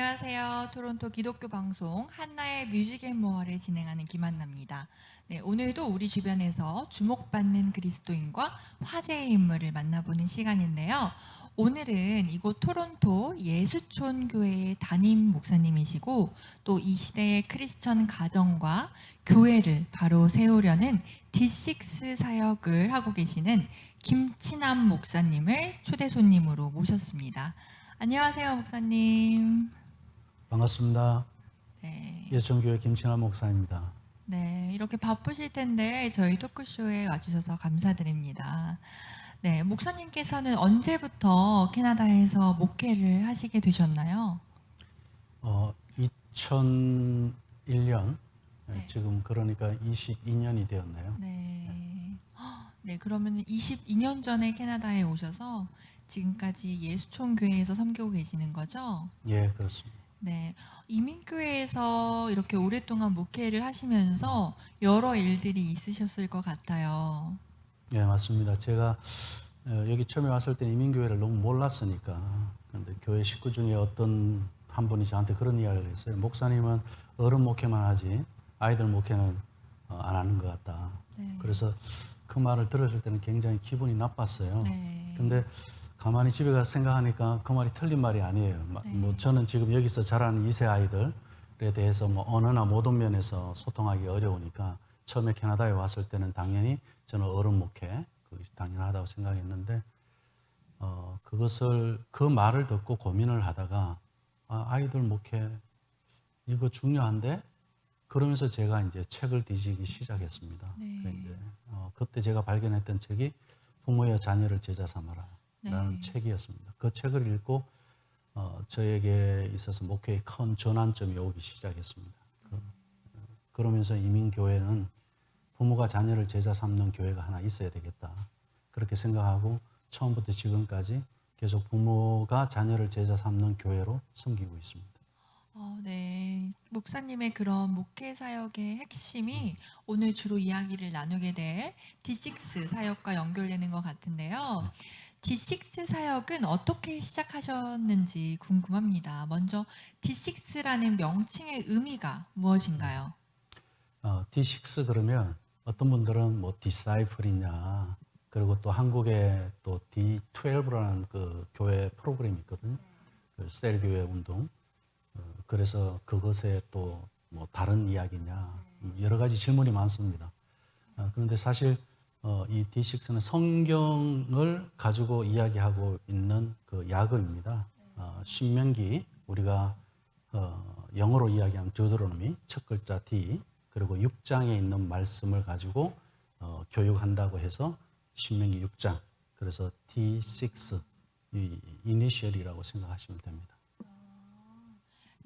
안녕하세요. 토론토 기독교 방송 한나의 뮤직 앤 모어를 진행하는 김한나입니다. 네, 오늘도 우리 주변에서 주목받는 그리스도인과 화제의 인물을 만나보는 시간인데요. 오늘은 이곳 토론토 예수촌 교회의 담임 목사님이시고 또 이 시대의 크리스천 가정과 교회를 바로 세우려는 D6 사역을 하고 계시는 김치남 목사님을 초대 손님으로 모셨습니다. 안녕하세요, 목사님. 반갑습니다. 네. 예천교회 김신환 목사입니다. 네, 이렇게 바쁘실 텐데 저희 토크쇼에 와주셔서 감사드립니다. 네, 목사님께서는 언제부터 캐나다에서 목회를 하시게 되셨나요? 2001년, 네. 지금 그러니까 22년이 되었네요. 네. 네, 그러면 22년 전에 캐나다에 오셔서 지금까지 예수촌 교회에서 섬기고 계시는 거죠? 예, 그렇습니다. 네, 이민교회에서 이렇게 오랫동안 목회를 하시면서 여러 일들이 있으셨을 것 같아요. 예, 맞습니다. 제가 여기 처음에 왔을 때 이민교회를 너무 몰랐으니까, 근데 교회 식구 중에 어떤 한 분이 저한테 그런 이야기를 했어요. 목사님은 어른 목회만 하지 아이들 목회는 안 하는 것 같다. 네. 그래서 그 말을 들었을 때는 굉장히 기분이 나빴어요. 네. 근데 가만히 집에 가서 생각하니까 그 말이 틀린 말이 아니에요. 네. 뭐 저는 지금 여기서 자라는 2세 아이들에 대해서 뭐 언어나 모든 면에서 소통하기 어려우니까 처음에 캐나다에 왔을 때는 당연히 저는 어른 목회 그것이 당연하다고 생각했는데 그 말을 듣고 고민을 하다가 아이들 목회 이거 중요한데 그러면서 제가 이제 책을 뒤지기 시작했습니다. 네. 이제 그때 제가 발견했던 책이 부모여 자녀를 제자 삼아라 라는 네. 책이었습니다. 그 책을 읽고 저에게 있어서 목회의 큰 전환점이 오기 시작했습니다. 그러면서 이민교회는 부모가 자녀를 제자 삼는 교회가 하나 있어야 되겠다. 그렇게 생각하고 처음부터 지금까지 계속 부모가 자녀를 제자 삼는 교회로 섬기고 있습니다. 네. 목사님의 그런 목회 사역의 핵심이 오늘 주로 이야기를 나누게 될 D6 사역과 연결되는 것 같은데요. D6 사역은 어떻게 시작하셨는지 궁금합니다. 먼저 D6라는 명칭의 의미가 무엇인가요? D6 그러면 어떤 분들은 뭐 디사이플이냐 그리고 또 한국에 또 D12라는 그 교회 프로그램이 있거든요. 그 셀교회 운동. 그래서 그것에 또 뭐 다른 이야기냐 여러 가지 질문이 많습니다. 그런데 사실 이 D6는 성경을 가지고 이야기하고 있는 그 야그입니다. 신명기 우리가 영어로 이야기하면 디우테로노미 첫 글자 D 그리고 6장에 있는 말씀을 가지고 교육한다고 해서 신명기 6장 그래서 D6 이니셜이라고 생각하시면 됩니다.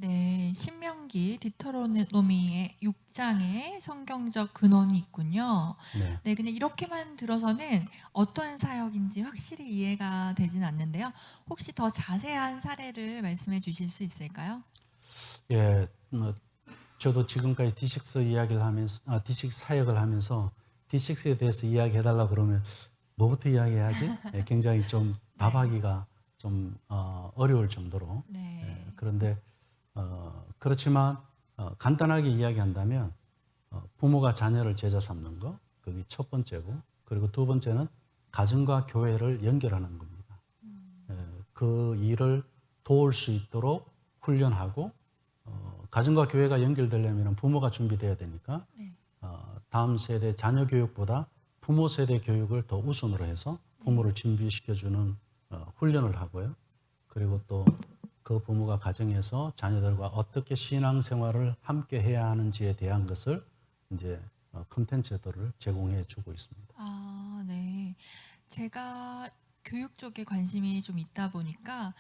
네, 신명기 디터로노미의 6장의 성경적 근원이 있군요. 네. 네, 근데 이렇게만 들어서는 어떤 사역인지 확실히 이해가 되진 않는데요. 혹시 더 자세한 사례를 말씀해 주실 수 있을까요? 예, 저도 지금까지 D6 이야기를 하면서, D6 사역을 하면서 D6에 대해서 이야기해달라 그러면 뭐부터 이야기해야지? 예, 굉장히 좀 답하기가 좀 어려울 정도로. 네. 예, 그런데 그렇지만 간단하게 이야기한다면 부모가 자녀를 제자 삼는 거, 그게 첫 번째고, 그리고 두 번째는 가정과 교회를 연결하는 겁니다. 그 일을 도울 수 있도록 훈련하고 가정과 교회가 연결되려면 부모가 준비돼야 되니까 네. 다음 세대 자녀 교육보다 부모 세대 교육을 더 우선으로 해서 부모를 준비시켜주는 훈련을 하고요. 그리고 또 그 부모가 가정에서 자녀들과 어떻게 신앙생활을 함께 해야 하는지에 대한 것을 이제 콘텐츠들을 제공해 주고 있습니다. 네. 제가 교육 쪽에 관심이 좀 있다 보니까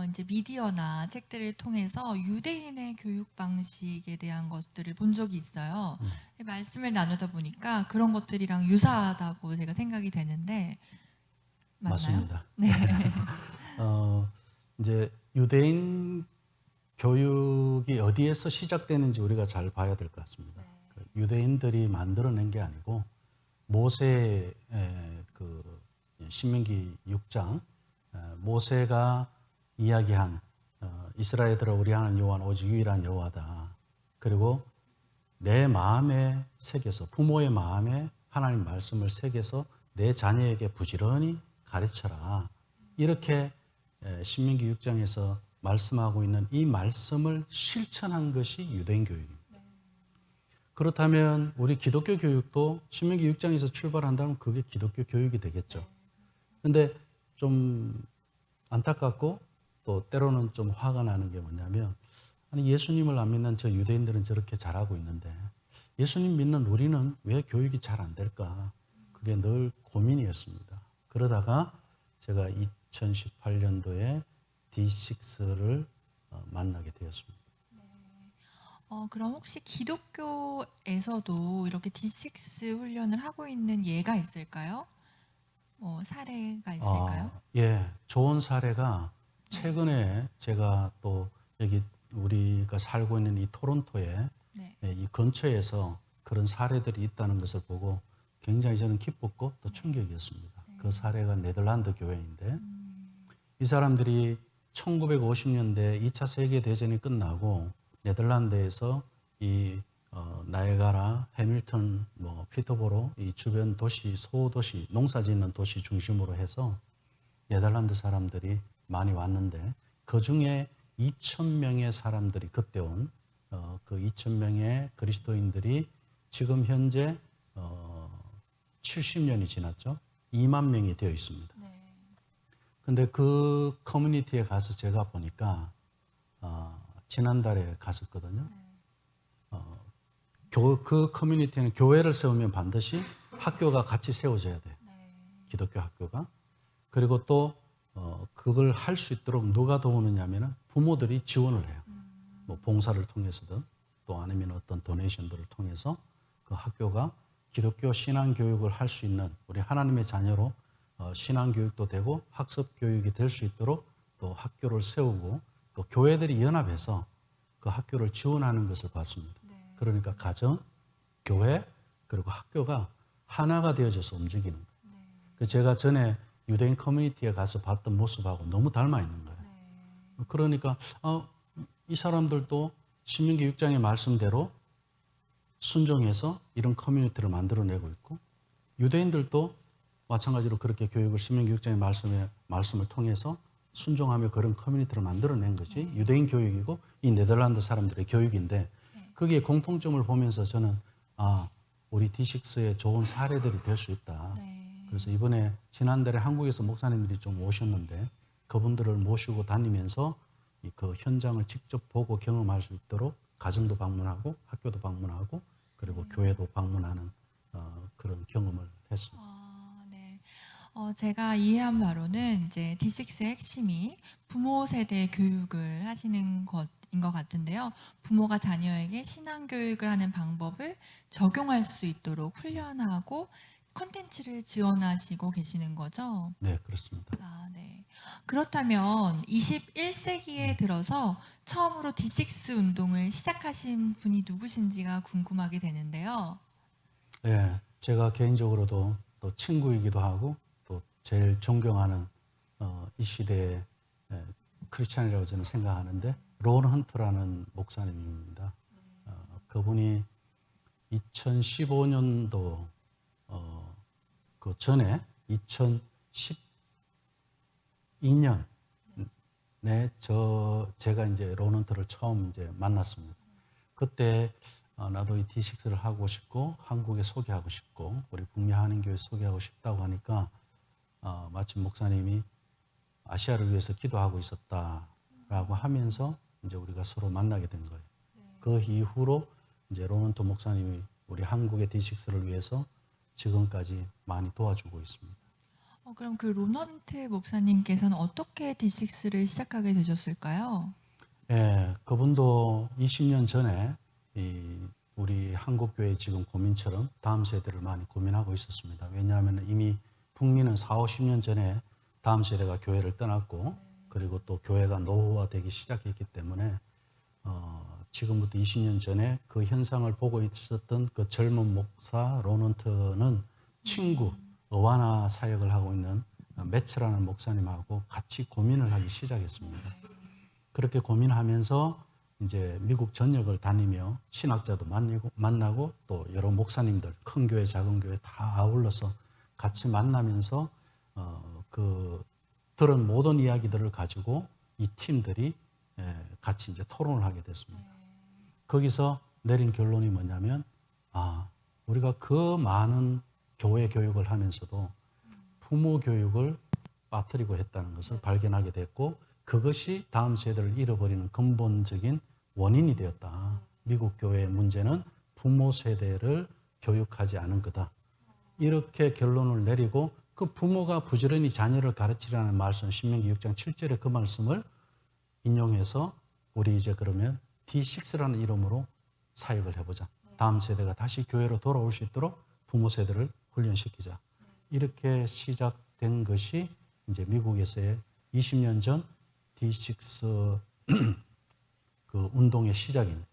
이제 미디어나 책들을 통해서 유대인의 교육 방식에 대한 것들을 본 적이 있어요. 말씀을 나누다 보니까 그런 것들이랑 유사하다고 제가 생각이 되는데 맞나요? 맞습니다. 네. 이제 유대인 교육이 어디에서 시작되는지 우리가 잘 봐야 될 것 같습니다. 유대인들이 만들어낸 게 아니고 모세의 그 신명기 6장 모세가 이야기한 이스라엘들아 우리 하나님 여호와는 오직 유일한 여호와다. 그리고 내 마음에 새겨서 부모의 마음에 하나님 말씀을 새겨서 내 자녀에게 부지런히 가르쳐라. 이렇게 신명기 6장에서 말씀하고 있는 이 말씀을 실천한 것이 유대인 교육입니다. 그렇다면 우리 기독교 교육도 신명기 6장에서 출발한다면 그게 기독교 교육이 되겠죠. 그런데 좀 안타깝고 또 때로는 좀 화가 나는 게 뭐냐면 아니 예수님을 안 믿는 저 유대인들은 저렇게 잘하고 있는데 예수님 믿는 우리는 왜 교육이 잘 안 될까? 그게 늘 고민이었습니다. 그러다가 제가 2018년도에 D6를 만나게 되었습니다. 그럼 혹시 기독교에서도 이렇게 D6 훈련을 하고 있는 예가 있을까요? 사례가 있을까요? 예, 좋은 사례가 최근에 제가 또 여기 우리가 살고 있는 이 토론토에 네. 이 근처에서 그런 사례들이 있다는 것을 보고 굉장히 저는 기뻤고 또 충격이었습니다. 그 사례가 네덜란드 교회인데 이 사람들이 1950년대 2차 세계대전이 끝나고 네덜란드에서 이 나이아가라, 해밀턴, 피터보로 이 주변 도시, 소도시, 농사짓는 도시 중심으로 해서 네덜란드 사람들이 많이 왔는데 그 중에 2,000명의 사람들이 그때 온 그 2,000명의 그리스도인들이 지금 현재 70년이 지났죠. 2만 명이 되어 있습니다. 근데 그 커뮤니티에 가서 제가 보니까 지난달에 갔었거든요. 그 커뮤니티는 교회를 세우면 반드시 학교가 같이 세워져야 돼요. 기독교 학교가. 그리고 또 그걸 할 수 있도록 누가 도우느냐면 부모들이 지원을 해요. 뭐 봉사를 통해서든 또 아니면 어떤 도네이션들을 통해서 그 학교가 기독교 신앙 교육을 할 수 있는 우리 하나님의 자녀로 신앙 교육도 되고 학습 교육이 될 수 있도록 또 학교를 세우고 또 교회들이 연합해서 그 학교를 지원하는 것을 봤습니다. 그러니까 가정, 교회 그리고 학교가 하나가 되어져서 움직이는 거예요. 제가 전에 유대인 커뮤니티에 가서 봤던 모습하고 너무 닮아 있는 거예요. 그러니까 이 사람들도 신명기 6장의 말씀대로 순종해서 이런 커뮤니티를 만들어내고 있고 유대인들도 마찬가지로 그렇게 교육을 신명기 6장의 말씀을 통해서 순종하며 그런 커뮤니티를 만들어낸 것이 유대인 교육이고 이 네덜란드 사람들의 교육인데 거기에 공통점을 보면서 저는 우리 D6의 좋은 사례들이 될 수 있다. 그래서 이번에 지난달에 한국에서 목사님들이 좀 오셨는데 그분들을 모시고 다니면서 그 현장을 직접 보고 경험할 수 있도록 가정도 방문하고 학교도 방문하고 그리고 교회도 방문하는 그런 경험을 했습니다. 네. 제가 이해한 바로는 이제 D6의 핵심이 부모 세대 교육을 하시는 것인 것 같은데요. 부모가 자녀에게 신앙 교육을 하는 방법을 적용할 수 있도록 훈련하고 콘텐츠를 지원하시고 계시는 거죠? 네, 그렇습니다. 네. 그렇다면 21세기에 들어서 처음으로 D6 운동을 시작하신 분이 누구신지가 궁금하게 되는데요. 네, 제가 개인적으로도 또 친구이기도 하고 또 제일 존경하는 이 시대의 크리스찬이라고 저는 생각하는데 론 헌트라는 목사님입니다. 그분이 2015년도 그 전에 2012년에 제가 이제 론 헌트를 처음 이제 만났습니다. 그때 나도 이 D6를 하고 싶고 한국에 소개하고 싶고 우리 북미 한인교회 소개하고 싶다고 하니까 마침 목사님이 아시아를 위해서 기도하고 있었다라고 하면서 이제 우리가 서로 만나게 된 거예요. 그 이후로 이제 로넌트 목사님이 우리 한국의 D6를 위해서 지금까지 많이 도와주고 있습니다. 그럼 그 로넌트 목사님께서는 어떻게 D6를 시작하게 되셨을까요? 예, 그분도 20년 전에 우리 한국교회 지금 고민처럼 다음 세대를 많이 고민하고 있었습니다. 왜냐하면 이미 북미는 40, 50년 전에 다음 세대가 교회를 떠났고 그리고 또 교회가 노후화되기 시작했기 때문에 지금부터 20년 전에 그 현상을 보고 있었던 그 젊은 목사 로넌트는 친구 어와나 사역을 하고 있는 매츠라는 목사님하고 같이 고민을 하기 시작했습니다. 그렇게 고민하면서 이제 미국 전역을 다니며 신학자도 만나고 또 여러 목사님들, 큰 교회, 작은 교회 다 아울러서 같이 만나면서 그 들은 모든 이야기들을 가지고 이 팀들이 같이 이제 토론을 하게 됐습니다. 거기서 내린 결론이 뭐냐면, 우리가 그 많은 교회 교육을 하면서도 부모 교육을 빠뜨리고 했다는 것을 발견하게 됐고, 그것이 다음 세대를 잃어버리는 근본적인 원인이 되었다. 미국 교회의 문제는 부모 세대를 교육하지 않은 거다. 이렇게 결론을 내리고, 그 부모가 부지런히 자녀를 가르치라는 말씀, 신명기 6장 7절의 그 말씀을 인용해서 우리 이제 그러면 D6라는 이름으로 사역을 해보자. 다음 세대가 다시 교회로 돌아올 수 있도록 부모 세대를 훈련시키자. 이렇게 시작된 것이 이제 미국에서의 20년 전 D6 그 운동의 시작입니다.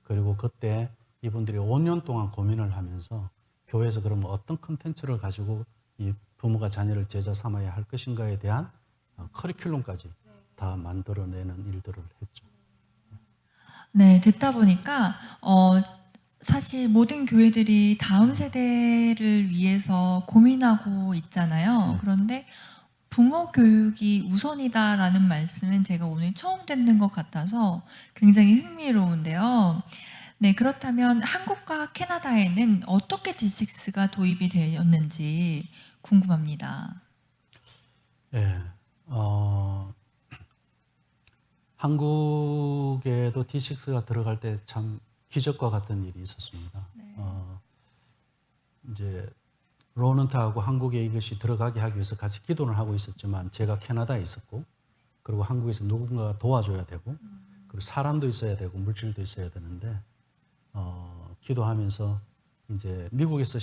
그리고 그때 이분들이 5년 동안 고민을 하면서 교회에서 그러면 어떤 컨텐츠를 가지고 이 부모가 자녀를 제자 삼아야 할 것인가에 대한 커리큘럼까지 다 만들어내는 일들을 했죠. 네, 듣다 보니까 사실 모든 교회들이 다음 세대를 위해서 고민하고 있잖아요. 네. 그런데 부모 교육이 우선이다라는 말씀은 제가 오늘 처음 듣는 것 같아서 굉장히 흥미로운데요. 네, 그렇다면 한국과 캐나다에는 어떻게 D6가 도입이 되었는지 궁금합니다. 예, 한국에도 D6가 들어갈 때 참 기적과 같은 일이 있었습니다. 네. 이제 로넌트하고 한국에 이것이 들어가게 하기 위해서 같이 기도를 하고 있었지만 제가 캐나다에 있었고, 그리고 한국에서 누군가 도와줘야 되고, 그리고 사람도 있어야 되고 물질도 있어야 되는데 기도하면서 이제 미국에서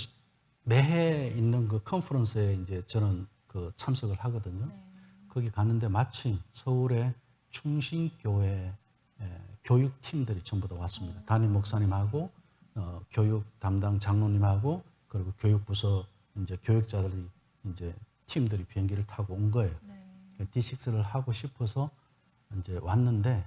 매해 있는 그 컨퍼런스에 이제 저는 그 참석을 하거든요. 네. 거기 갔는데 마침 서울에 충신교회 교육팀들이 전부 다 왔습니다. 담임 목사님하고 교육 담당 장로님하고 그리고 교육부서 이제 교육자들이 이제 팀들이 비행기를 타고 온 거예요. 네. D6를 하고 싶어서 이제 왔는데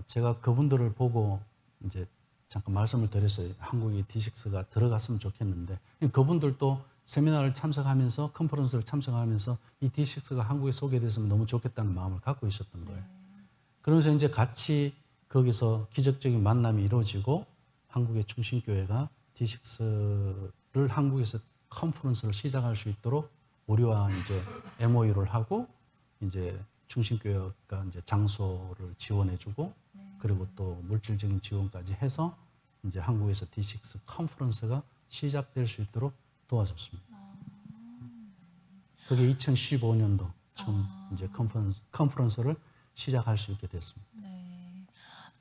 제가 그분들을 보고 이제 잠깐 말씀을 드렸어요. 한국에 D6가 들어갔으면 좋겠는데, 그분들도 세미나를 참석하면서 컨퍼런스를 참석하면서 이 D6가 한국에 소개됐으면 너무 좋겠다는 마음을 갖고 있었던 거예요. 그러면서 이제 같이 거기서 기적적인 만남이 이루어지고 한국의 충신교회가 D6를 한국에서 컨퍼런스를 시작할 수 있도록 우리와 이제 MOU를 하고 이제 충신교회가 이제 장소를 지원해주고 그리고 또 물질적인 지원까지 해서 이제 한국에서 D6 컨퍼런스가 시작될 수 있도록 도와줬습니다. 그게 2015년도 처음 이제 컨퍼런스를 시작할 수 있게 됐습니다. 네.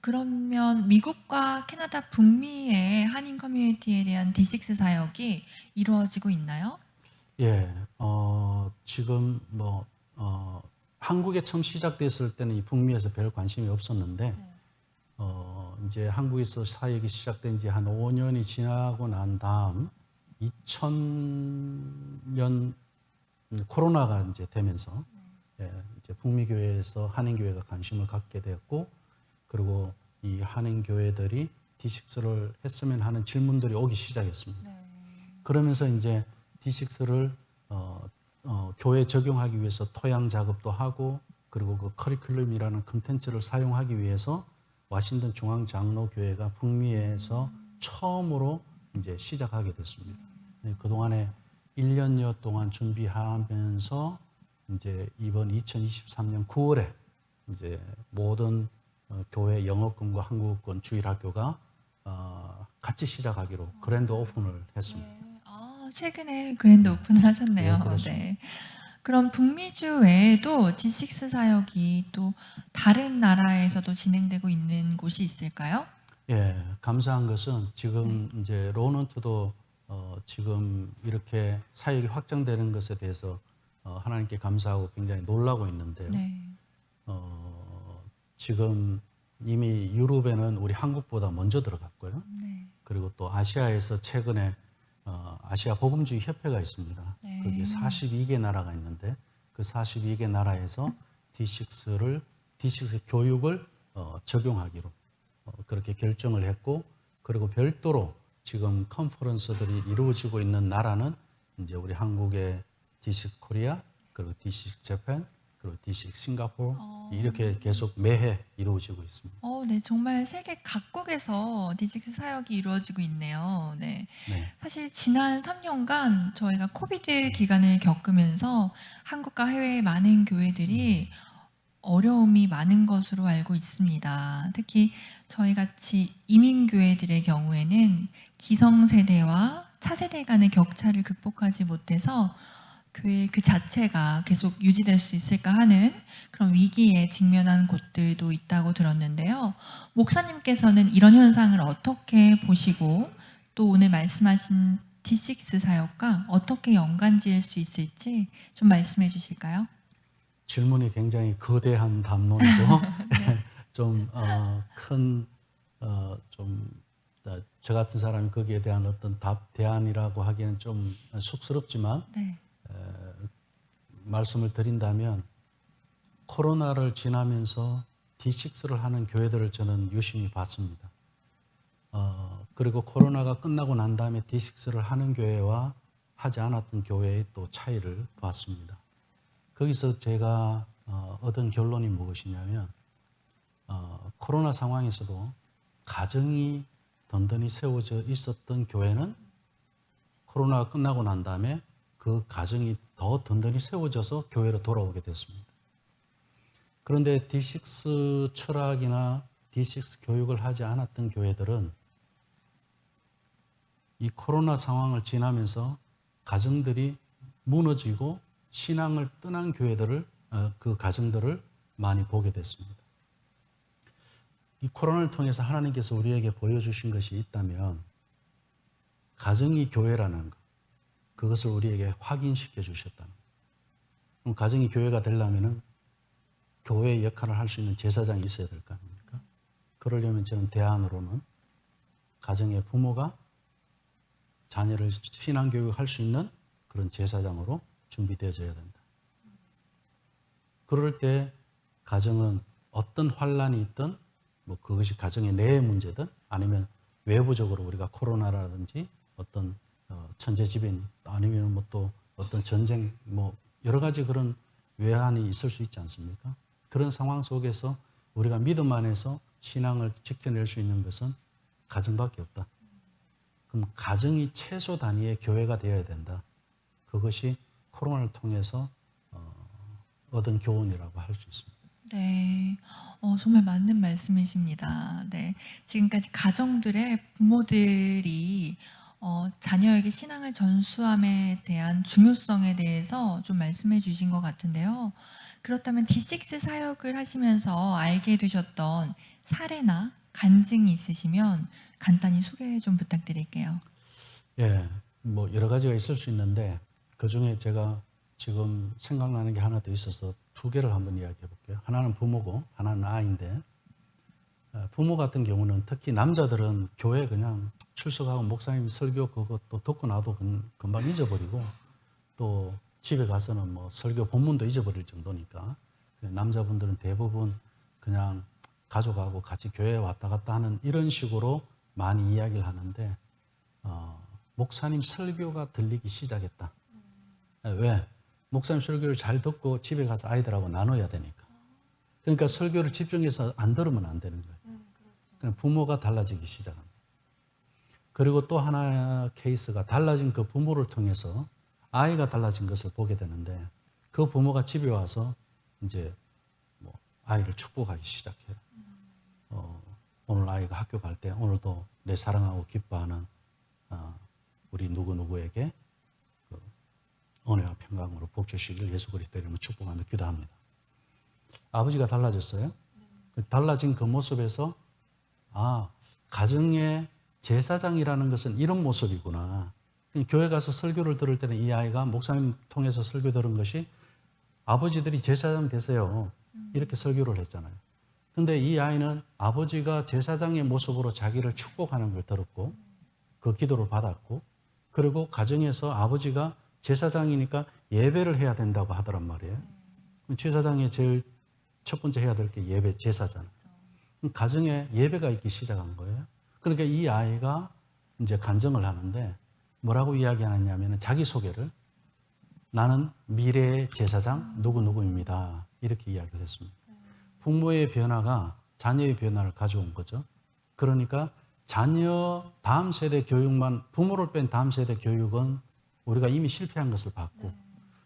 그러면 미국과 캐나다 북미의 한인 커뮤니티에 대한 D6 사역이 이루어지고 있나요? 예, 지금 한국에 처음 시작됐을 때는 이 북미에서 별 관심이 없었는데, 네. 이제 한국에서 사역이 시작된 지 한 5년이 지나고 난 다음 2000년 코로나가 이제 되면서 이제 북미 교회에서 한인 교회가 관심을 갖게 되었고, 그리고 이 한인 교회들이 D6를 했으면 하는 질문들이 오기 시작했습니다. 네. 그러면서 이제 D6를 교회에 적용하기 위해서 토양 작업도 하고, 그리고 그 커리큘럼이라는 컨텐츠를 사용하기 위해서 와싱턴 중앙장로교회가 북미에서 처음으로 이제 시작하게 됐습니다. 네, 그동안에 1년여 동안 준비하면서 이제 이번 2023년 9월에 이제 모든 교회 영어권과 한국어권 주일학교가 같이 시작하기로 그랜드 오픈을 했습니다. 네. 최근에 그랜드 오픈을 하셨네요. 네, 그렇습니다. 네. 그럼 북미주 외에도 D6 사역이 또 다른 나라에서도 진행되고 있는 곳이 있을까요? 예, 감사한 것은 지금 이제 로넌트도 지금 이렇게 사역이 확장되는 것에 대해서 하나님께 감사하고 굉장히 놀라고 있는데요. 네. 지금 이미 유럽에는 우리 한국보다 먼저 들어갔고요. 네. 그리고 또 아시아에서 최근에 아시아 복음주의 협회가 있습니다. 네. 거기에 42개 나라가 있는데 그 42개 나라에서 D6를 D6 교육을 적용하기로 그렇게 결정을 했고, 그리고 별도로 지금 컨퍼런스들이 이루어지고 있는 나라는 이제 우리 한국의 D6 코리아, 그리고 D6 재팬, 그리고 D6 싱가포르 이렇게 계속 매해 이루어지고 있습니다. 네, 정말 세계 각국에서 D6 사역이 이루어지고 있네요. 네. 네. 사실 지난 3년간 저희가 코비드 기간을 겪으면서 한국과 해외의 많은 교회들이 어려움이 많은 것으로 알고 있습니다. 특히 저희 같이 이민교회들의 경우에는 기성세대와 차세대 간의 격차를 극복하지 못해서 교회 그 자체가 계속 유지될 수 있을까 하는 그런 위기에 직면한 곳들도 있다고 들었는데요. 목사님께서는 이런 현상을 어떻게 보시고 또 오늘 말씀하신 D6 사역과 어떻게 연관 지을 수 있을지 좀 말씀해 주실까요? 질문이 굉장히 거대한 담론이고 좀 큰 좀 저 같은 사람이 거기에 대한 어떤 대안이라고 하기에는 좀 쑥스럽지만 네. 말씀을 드린다면 코로나를 지나면서 D6를 하는 교회들을 저는 유심히 봤습니다. 그리고 코로나가 끝나고 난 다음에 D6를 하는 교회와 하지 않았던 교회의 또 차이를 봤습니다. 거기서 제가 얻은 결론이 무엇이냐면 코로나 상황에서도 가정이 든든히 세워져 있었던 교회는 코로나가 끝나고 난 다음에 그 가정이 더 든든히 세워져서 교회로 돌아오게 됐습니다. 그런데 D6 철학이나 D6 교육을 하지 않았던 교회들은 이 코로나 상황을 지나면서 가정들이 무너지고 신앙을 떠난 교회들을 그 가정들을 많이 보게 됐습니다. 이 코로나를 통해서 하나님께서 우리에게 보여주신 것이 있다면 가정이 교회라는 것, 그것을 우리에게 확인시켜 주셨다는 것. 그럼 가정이 교회가 되려면 교회의 역할을 할 수 있는 제사장이 있어야 될 거 아닙니까? 그러려면 저는 대안으로는 가정의 부모가 자녀를 신앙교육을 할 수 있는 그런 제사장으로 준비되어져야 된다. 그럴 때 가정은 어떤 환란이 있든 뭐 그것이 가정의 내의 문제든 아니면 외부적으로 우리가 코로나라든지 어떤 천재지변 아니면 뭐 또 어떤 전쟁 뭐 여러 가지 그런 외환이 있을 수 있지 않습니까? 그런 상황 속에서 우리가 믿음 안에서 신앙을 지켜낼 수 있는 것은 가정밖에 없다. 그럼 가정이 최소 단위의 교회가 되어야 된다. 그것이 코로나를 통해서 얻은 교훈이라고 할 수 있습니다. 네, 정말 맞는 말씀이십니다. 네, 지금까지 가정들의 부모들이 자녀에게 신앙을 전수함에 대한 중요성에 대해서 좀 말씀해 주신 것 같은데요. 그렇다면 D6 사역을 하시면서 알게 되셨던 사례나 간증이 있으시면 간단히 소개 좀 부탁드릴게요. 예, 뭐 여러 가지가 있을 수 있는데 그 중에 제가 지금 생각나는 게 하나 더 있어서 두 개를 한번 이야기해 볼게요. 하나는 부모고 하나는 아이인데 부모 같은 경우는 특히 남자들은 교회 그냥 출석하고 목사님 설교 그것도 듣고 나도 금방 잊어버리고 또 집에 가서는 뭐 설교 본문도 잊어버릴 정도니까 남자분들은 대부분 그냥 가족하고 같이 교회에 왔다 갔다 하는 이런 식으로 많이 이야기를 하는데 목사님 설교가 들리기 시작했다. 왜? 목사님 설교를 잘 듣고 집에 가서 아이들하고 나눠야 되니까. 그러니까 설교를 집중해서 안 들으면 안 되는 거예요. 그냥 부모가 달라지기 시작합니다. 그리고 또 하나의 케이스가 달라진 그 부모를 통해서 아이가 달라진 것을 보게 되는데 그 부모가 집에 와서 이제 뭐 아이를 축복하기 시작해요. 오늘 아이가 학교 갈 때 오늘도 내 사랑하고 기뻐하는 우리 누구누구에게 은혜와 평강으로 복 주시길 예수 그리스도 이름으로 축복하며 기도합니다. 아버지가 달라졌어요. 달라진 그 모습에서 가정의 제사장이라는 것은 이런 모습이구나. 교회 가서 설교를 들을 때는 이 아이가 목사님 통해서 설교 들은 것이 아버지들이 제사장 되세요. 이렇게 설교를 했잖아요. 근데 이 아이는 아버지가 제사장의 모습으로 자기를 축복하는 걸 들었고 그 기도를 받았고 그리고 가정에서 아버지가 제사장이니까 예배를 해야 된다고 하더란 말이에요. 제사장의 제일 첫 번째 해야 될 게 예배 제사잖아요. 가정에 예배가 있기 시작한 거예요. 그러니까 이 아이가 이제 간증을 하는데 뭐라고 이야기하느냐면 자기소개를 나는 미래의 제사장 누구누구입니다. 이렇게 이야기를 했습니다. 부모의 변화가 자녀의 변화를 가져온 거죠. 그러니까 자녀 다음 세대 교육만, 부모를 뺀 다음 세대 교육은 우리가 이미 실패한 것을 봤고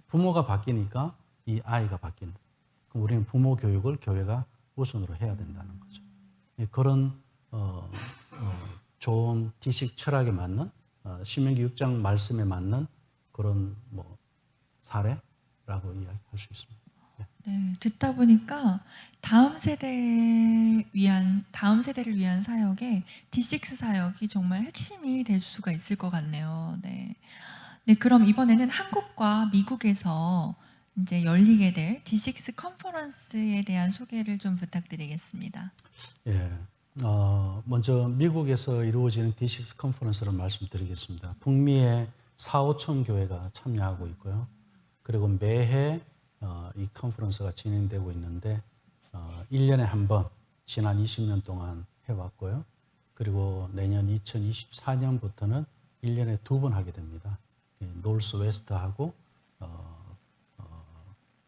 부모가 바뀌니까 이 아이가 바뀐다. 그럼 우리는 부모 교육을 교회가 우선으로 해야 된다는 거죠. 그런 좋은 디식 철학에 맞는 신명기 6장 말씀에 맞는 그런 뭐 사례라고 이야기할 수 있습니다. 네, 듣다 보니까 다음 세대를 위한 사역에 D6 사역이 정말 핵심이 될 수가 있을 것 같네요. 네. 네, 그럼 이번에는 한국과 미국에서 이제 열리게 될 D6 컨퍼런스에 대한 소개를 좀 부탁드리겠습니다. 예. 먼저 미국에서 이루어지는 D6 컨퍼런스를 말씀드리겠습니다. 북미의 4, 5천 교회가 참여하고 있고요. 그리고 매해 이 컨퍼런스가 진행되고 있는데 1년에 한 번 지난 20년 동안 해왔고요. 그리고 내년 2024년부터는 1년에 2번 하게 됩니다. 노스 웨스트하고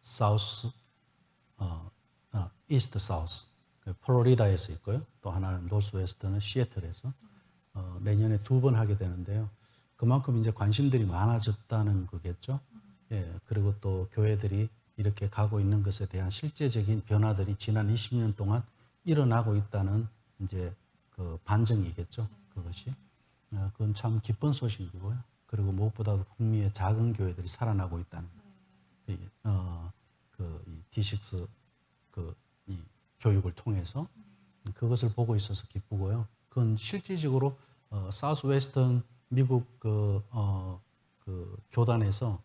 사우스, 이스트 사우스, 플로리다에서 있고요. 또 하나는 노스 웨스트는 시애틀에서 내년에 2번 하게 되는데요. 그만큼 이제 관심들이 많아졌다는 거겠죠. 예, 그리고 또 교회들이 이렇게 가고 있는 것에 대한 실제적인 변화들이 지난 20년 동안 일어나고 있다는 이제 그 반증이겠죠. 그것이. 그건 참 기쁜 소식이고요. 그리고 무엇보다도 북미의 작은 교회들이 살아나고 있다는 이 D6 이 교육을 통해서 그것을 보고 있어서 기쁘고요. 그건 실질적으로 사우스 웨스턴 미국 그 교단에서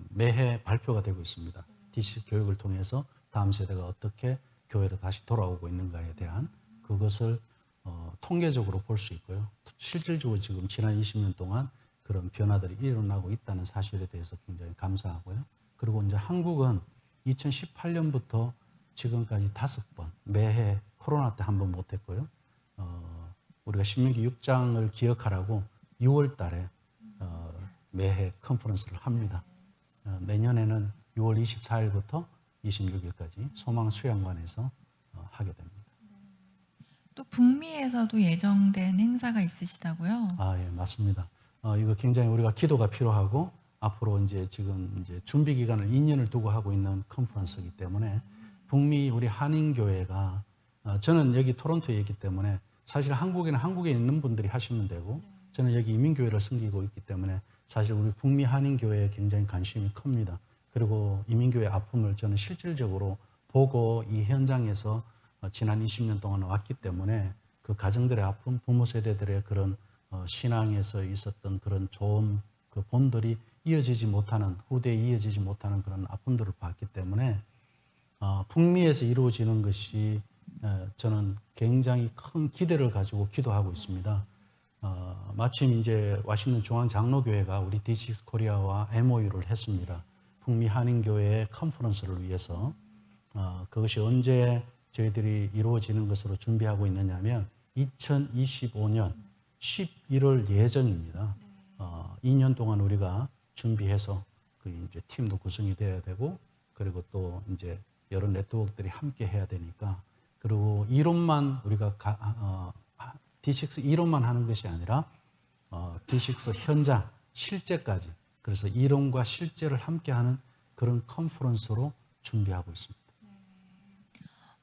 매해 발표가 되고 있습니다. D6 교육을 통해서 다음 세대가 어떻게 교회로 다시 돌아오고 있는가에 대한 그것을 통계적으로 볼 수 있고요. 실질적으로 지금 지난 20년 동안 그런 변화들이 일어나고 있다는 사실에 대해서 굉장히 감사하고요. 그리고 이제 한국은 2018년부터 지금까지 5번 매해 코로나 때 한 번 못했고요. 우리가 신명기 6장을 기억하라고 6월 달에 매해 컨퍼런스를 합니다. 내년에는 6월 24일부터 26일까지 소망 수양관에서 하게 됩니다. 또 북미에서도 예정된 행사가 있으시다고요? 예, 맞습니다. 이거 굉장히 우리가 기도가 필요하고 앞으로 이제 지금 이제 준비 기간을 2년을 두고 하고 있는 컨퍼런스이기 때문에 북미 우리 한인교회가 저는 여기 토론토에 있기 때문에 사실 한국에는 한국에 있는 분들이 하시면 되고 저는 여기 이민교회를 섬기고 있기 때문에 사실 우리 북미 한인교회에 굉장히 관심이 큽니다. 그리고 이민교회 아픔을 저는 실질적으로 보고 이 현장에서 지난 20년 동안 왔기 때문에 그 가정들의 아픔, 부모 세대들의 그런 신앙에서 있었던 그런 좋은 그 본들이 이어지지 못하는, 후대에 이어지지 못하는 그런 아픔들을 봤기 때문에 북미에서 이루어지는 것이 저는 굉장히 큰 기대를 가지고 기도하고 있습니다. 마침 이제 와싱턴 중앙장로교회가 우리 D6 코리아와 MOU를 했습니다. 북미 한인교회의 컨퍼런스를 위해서 그것이 언제 저희들이 이루어지는 것으로 준비하고 있느냐면 2025년 11월 예정입니다. 2년 동안 우리가 준비해서 그 이제 팀도 구성이 돼야 되고 그리고 또 이제 여러 네트워크들이 함께 해야 되니까 그리고 이론만 우리가 D6 이론만 하는 것이 아니라 D6 현장 실제까지 그래서 이론과 실제를 함께하는 그런 컨퍼런스로 준비하고 있습니다.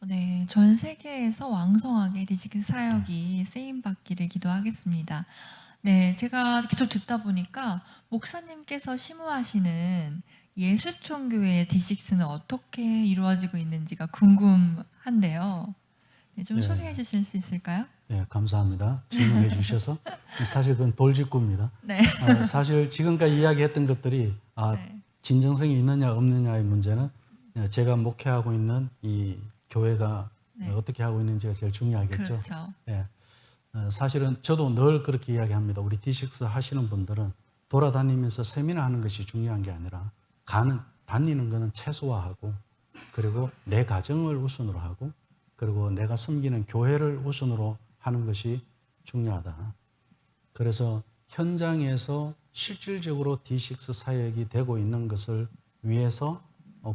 네, 전 세계에서 왕성하게 D6 사역이 쓰임 받기를 기도하겠습니다. 네, 제가 계속 듣다 보니까 목사님께서 심우하시는 예수총교회의 D6는 어떻게 이루어지고 있는지가 궁금한데요. 네, 좀 소개해 주실 수 있을까요? 네, 감사합니다. 질문해 주셔서 사실 그건 돌직구입니다. 네. 사실 지금까지 이야기했던 것들이 네. 진정성이 있느냐 없느냐의 문제는 제가 목회하고 있는 이 교회가 네. 어떻게 하고 있는지가 제일 중요하겠죠. 그렇죠. 예. 사실은 저도 늘 그렇게 이야기합니다. 우리 D6 하시는 분들은 돌아다니면서 세미나 하는 것이 중요한 게 아니라 다니는 거는 최소화하고 그리고 내 가정을 우선으로 하고 그리고 내가 섬기는 교회를 우선으로 하는 것이 중요하다. 그래서 현장에서 실질적으로 D6 사역이 되고 있는 것을 위해서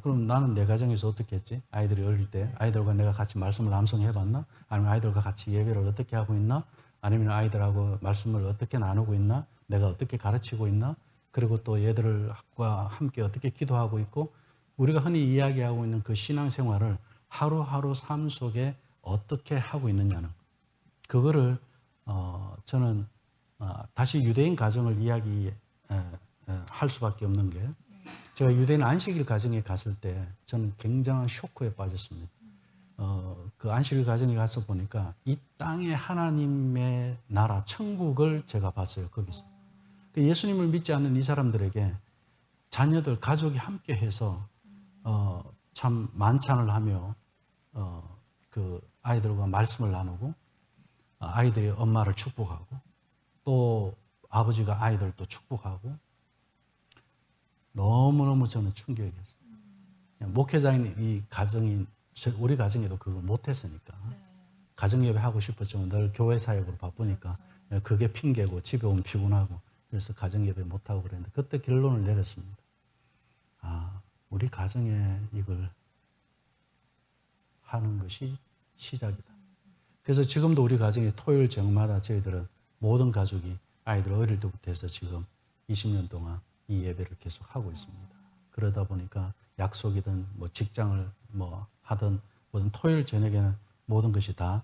그럼 나는 내 가정에서 어떻게 했지? 아이들이 어릴 때 아이들과 내가 같이 말씀을 암송해 봤나? 아니면 아이들과 같이 예배를 어떻게 하고 있나? 아니면 아이들하고 말씀을 어떻게 나누고 있나? 내가 어떻게 가르치고 있나? 그리고 또 얘들과 함께 어떻게 기도하고 있고 우리가 흔히 이야기하고 있는 그 신앙생활을 하루하루 삶 속에 어떻게 하고 있느냐는 그거를 저는 다시 유대인 가정을 이야기할 수밖에 없는 게 제가 유대인 안식일 가정에 갔을 때 저는 굉장한 쇼크에 빠졌습니다. 그 안식일 가정에 가서 보니까 이 땅의 하나님의 나라 천국을 제가 봤어요. 거기서 예수님을 믿지 않는 이 사람들에게 자녀들 가족이 함께해서 참 만찬을 하며 그 아이들과 말씀을 나누고 아이들이 엄마를 축복하고 또 아버지가 아이들도 축복하고 너무너무 저는 충격이었어요. 목회자인 이 가정인 우리 가정에도 그걸 못했으니까 가정예배 하고 싶었지만 늘 교회 사역으로 바쁘니까 그게 핑계고 집에 오면 피곤하고 그래서 가정예배 못하고 그랬는데 그때 결론을 내렸습니다. 우리 가정에 이걸 하는 것이 시작이다. 그래서 지금도 우리 가정에 토요일 저녁마다 저희들은 모든 가족이 아이들 어릴 때부터 해서 지금 20년 동안 이 예배를 계속 하고 있습니다. 그러다 보니까 약속이든 뭐 직장을 뭐 하든 모든 토요일 저녁에는 모든 것이 다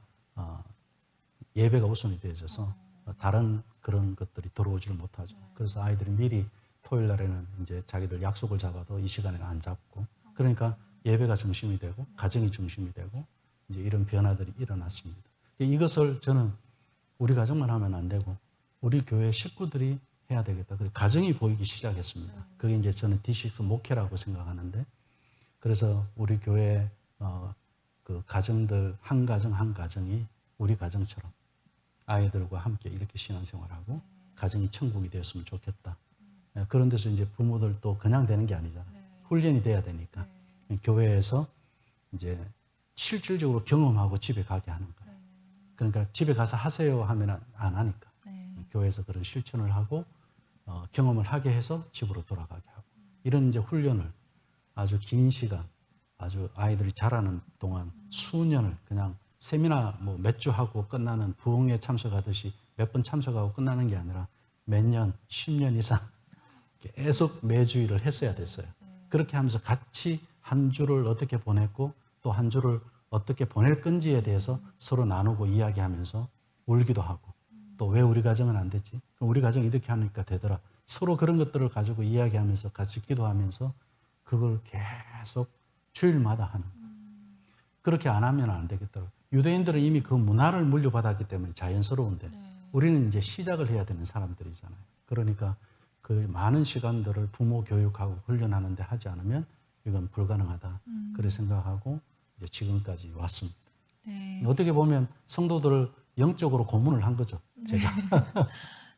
예배가 우선이 되어져서 다른 그런 것들이 들어오지를 못하죠. 그래서 아이들이 미리 토요일 날에는 이제 자기들 약속을 잡아도 이 시간에는 안 잡고 그러니까 예배가 중심이 되고 가정이 중심이 되고 이제 이런 변화들이 일어났습니다. 이것을 저는 우리 가정만 하면 안 되고 우리 교회 식구들이 해야 되겠다. 그래서 가정이 보이기 시작했습니다. 그게 이제 저는 D6 목회라고 생각하는데 그래서 우리 교회 그 가정들 한 가정 한 가정이 우리 가정처럼 아이들과 함께 이렇게 신앙생활하고 가정이 천국이 되었으면 좋겠다. 그런 데서 이제 부모들도 그냥 되는 게 아니잖아요. 훈련이 돼야 되니까 교회에서 이제 실질적으로 경험하고 집에 가게 하는 거예요. 그러니까 집에 가서 하세요 하면 안 하니까 교회에서 그런 실천을 하고 경험을 하게 해서 집으로 돌아가게 하고 이런 이제 훈련을 아주 긴 시간 아주 아이들이 자라는 동안 수년을 그냥 세미나 뭐 몇 주 하고 끝나는 부흥회 참석하듯이 몇 번 참석하고 끝나는 게 아니라 몇 년, 10년 이상 계속 매주일을 했어야 됐어요. 그렇게 하면서 같이 한 주를 어떻게 보냈고 또 한 주를 어떻게 보낼 건지에 대해서 서로 나누고 이야기하면서 울기도 하고 또 왜 우리 가정은 안 되지? 우리 가정이 이렇게 하니까 되더라. 서로 그런 것들을 가지고 이야기하면서 같이 기도하면서 그걸 계속 주일마다 하는 거예요. 그렇게 안 하면 안 되겠더라고요. 유대인들은 이미 그 문화를 물려받았기 때문에 자연스러운데 우리는 이제 시작을 해야 되는 사람들이잖아요. 그러니까 그 많은 시간들을 부모 교육하고 훈련하는 데 하지 않으면 이건 불가능하다. 그렇게 생각하고 이제 지금까지 왔습니다. 네. 어떻게 보면 성도들을 영적으로 고문을 한 거죠. 제가.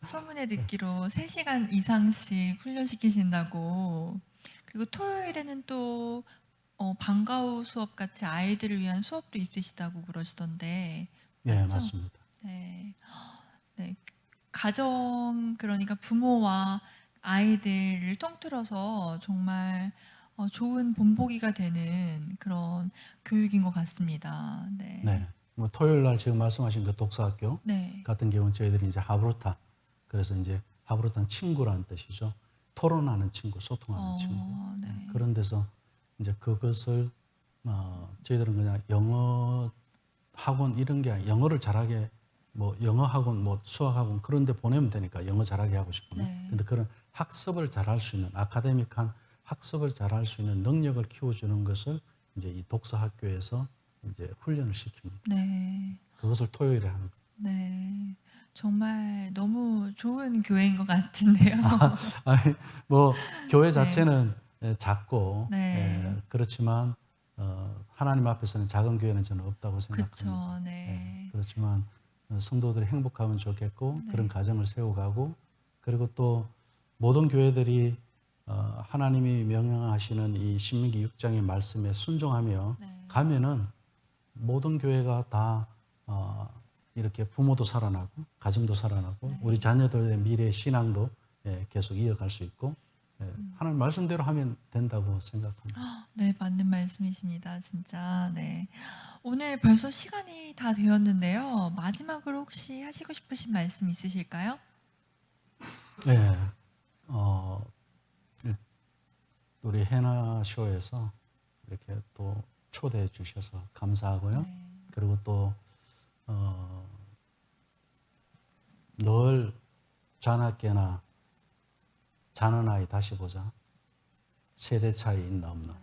소문에 듣기로 3시간 이상씩 훈련시키신다고. 그리고 토요일에는 또 방과후 수업 같이 아이들을 위한 수업도 있으시다고 그러시던데. 네, 맞죠? 맞습니다. 네. 네. 가정 그러니까 부모와 아이들을 통틀어서 정말 좋은 본보기가 되는 그런 교육인 것 같습니다. 네. 네. 뭐 토요일 날 지금 말씀하신 그 독서학교 네. 같은 경우는 저희들이 이제 하브루타 그래서 이제 하브루타는 친구라는 뜻이죠. 토론하는 친구, 소통하는 친구. 네. 그런 데서 이제 그것을 저희들은 그냥 영어 학원 이런 게 아니라 영어를 잘하게 뭐 영어 학원, 뭐 수학 학원 그런 데 보내면 되니까 영어 잘하게 하고 싶으면. 네. 근데 그런 학습을 잘할 수 있는 아카데믹한 학습을 잘할 수 있는 능력을 키워주는 것을 이제 이 독서 학교에서 이제 훈련을 시킵니다. 네. 그것을 토요일에 하는 거예요. 네. 정말 너무 좋은 교회인 것 같은데요. 아니, 뭐 교회 네. 자체는 작고 네. 그렇지만 하나님 앞에서는 작은 교회는 저는 없다고 생각합니다. 그렇죠. 네. 그렇지만 성도들이 행복하면 좋겠고 네. 그런 가정을 세워가고 그리고 또 모든 교회들이 하나님이 명령하시는 이 신명기 6장의 말씀에 순종하며 네. 가면은 모든 교회가 다 이렇게 부모도 살아나고 가정도 살아나고 네. 우리 자녀들의 미래 신앙도 계속 이어갈 수 있고 하나님 말씀대로 하면 된다고 생각합니다. 네, 맞는 말씀이십니다. 진짜. 네. 오늘 벌써 시간이 다 되었는데요. 마지막으로 혹시 하시고 싶으신 말씀 있으실까요? 네, 우리 해나 쇼에서 이렇게 또 초대해 주셔서 감사하고요. 네. 그리고 또 늘 자나깨나 자는 아이 다시 보자. 세대 차이 있나 없나.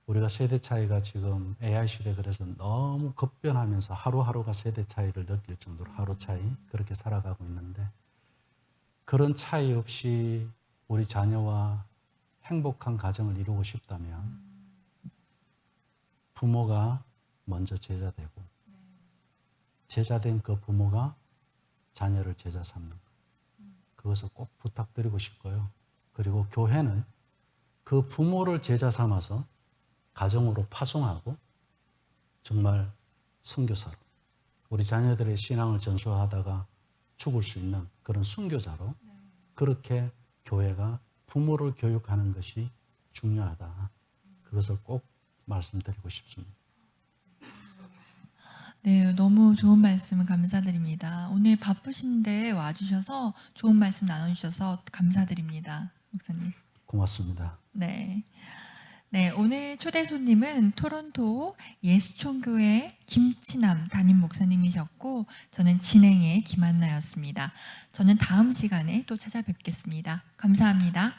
우리가 세대 차이가 지금 AI 시대 그래서 너무 급변하면서 하루하루가 세대 차이를 느낄 정도로 하루 차이 그렇게 살아가고 있는데 그런 차이 없이 우리 자녀와 행복한 가정을 이루고 싶다면 부모가 먼저 제자되고 제자된 그 부모가 자녀를 제자 삼는 것. 그것을 꼭 부탁드리고 싶고요. 그리고 교회는 그 부모를 제자 삼아서 가정으로 파송하고 정말 선교사로 우리 자녀들의 신앙을 전수하다가 죽을 수 있는 그런 선교자로 그렇게 교회가 부모를 교육하는 것이 중요하다. 그것을 꼭 말씀드리고 싶습니다. 네, 너무 좋은 말씀 감사드립니다. 오늘 바쁘신데 와주셔서 좋은 말씀 나눠주셔서 감사드립니다, 목사님. 고맙습니다. 네. 네, 오늘 초대 손님은 토론토 예수총교회 김치남 담임 목사님이셨고, 저는 진행의 김한나였습니다. 저는 다음 시간에 또 찾아뵙겠습니다. 감사합니다.